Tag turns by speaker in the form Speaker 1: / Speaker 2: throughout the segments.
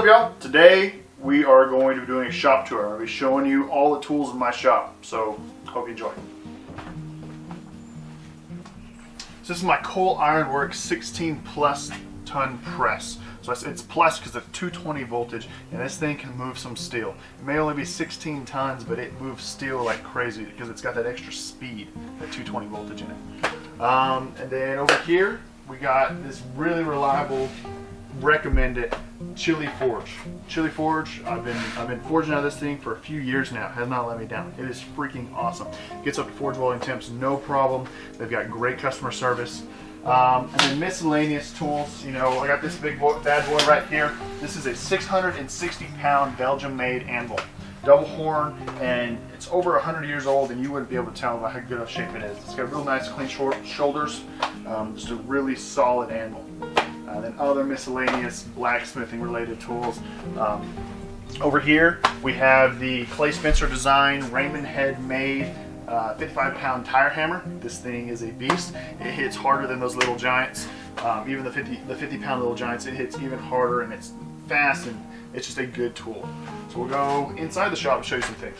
Speaker 1: up, y'all? Today we are going to be doing a shop tour. I'll be showing you all the tools in my shop, so hope you enjoy. So this is my Cole IRONWORKS 16 plus ton press. So it's plus because it's 220 voltage, and this thing can move some steel. It may only be 16 tons, but it moves steel like crazy because it's got that extra speed, that 220 voltage in it. And then over here we got this really reliable, recommended CHILIFORGE. CHILIFORGE, I've been forging out of this thing for a few years now. It has not let me down. It is freaking awesome. Gets up to forge welding temps, no problem. They've got great customer service. And then miscellaneous tools. You know, I got this big bad boy right here. This is a 660-pound Belgium-made anvil, double horn, and it's over 100 years old, and you wouldn't be able to tell by how good of shape it is. It's got real nice, clean shoulders. Just a really solid anvil. Then other miscellaneous blacksmithing related tools. Over here we have the Clay Spencer design Raymond Handmade 55-pound tire hammer. This thing is a beast. It hits harder than those little giants. Even the 50-pound little giants, it hits even harder, and it's fast, and it's just a good tool. So we'll go inside the shop and show you some things.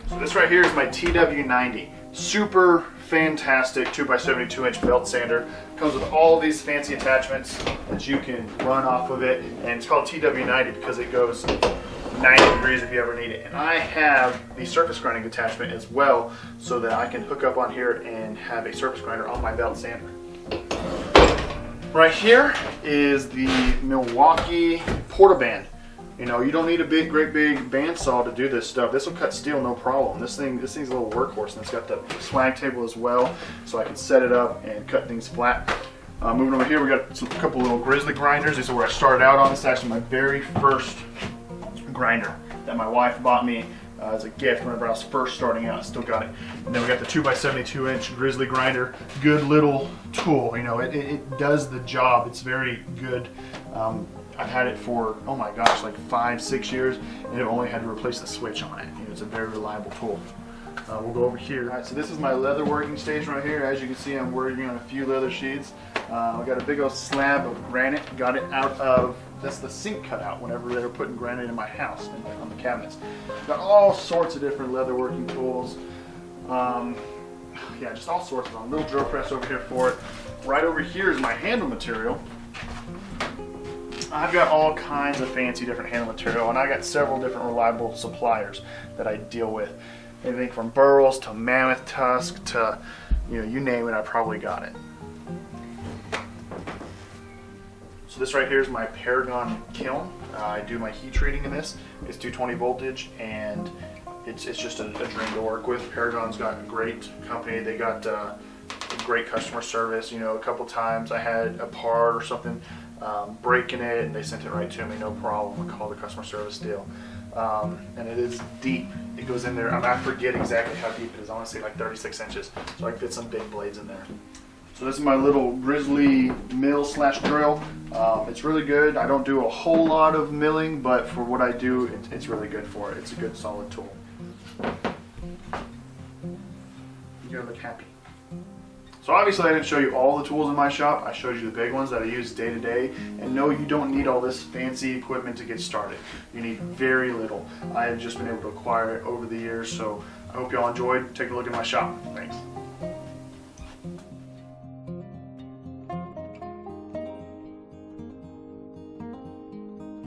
Speaker 1: So this right here is my TW90. Super fantastic 2x72-inch belt sander. Comes with all these fancy attachments that you can run off of it, and it's called TW90 because it goes 90 degrees if you ever need it. And I have the surface grinding attachment as well, so that I can hook up on here and have a surface grinder on my belt sander. Right here is the MILWAUKEE Portaband. You know, you don't need a great big bandsaw to do this stuff. This will cut steel no problem. This thing's a little workhorse, and it's got the swag table as well, so I can set it up and cut things flat. Moving over here, we got a couple little GRIZZLY grinders. These are where I started out on. This is actually my very first grinder that my wife bought me as a gift whenever I was first starting out. I still got it. And then we got the 2x72-inch GRIZZLY grinder. Good little tool. You know, it does the job. It's very good. I've had it for, oh my gosh, like 5-6 years, and I've only had to replace the switch on it. You know, it's a very reliable tool. We'll go over here. All right, so this is my leather working station right here. As you can see, I'm working on a few leather sheets. I got a big old slab of granite. Got it out of, that's the sink cutout whenever they were putting granite in my house and on the cabinets. Got all sorts of different leather working tools. Yeah, just all sorts of them. Little drill press over here for it. Right over here is my handle material. I've got all kinds of fancy different handle material, and I got several different reliable suppliers that I deal with. Anything from burls to mammoth tusk to, you know, you name it, I probably got it. So this right here is my Paragon kiln. I do my heat treating in this. It's 220 voltage, and it's just a dream to work with. Paragon's got a great company. They got great customer service. You know, a couple times I had a part or something breaking it, and they sent it right to me, no problem. I called the customer service deal. And it is deep. It goes in there, I forget exactly how deep it is. I want to say like 36 inches, so I can fit some big blades in there. So this is my little GRIZZLY mill/drill. It's really good. I don't do a whole lot of milling, but for what I do, it's really good for it. It's a good solid tool. You gotta look happy. So obviously I didn't show you all the tools in my shop. I showed you the big ones that I use day to day. And no, you don't need all this fancy equipment to get started. You need very little. I have just been able to acquire it over the years, so I hope y'all enjoyed. Take a look at my shop. Thanks.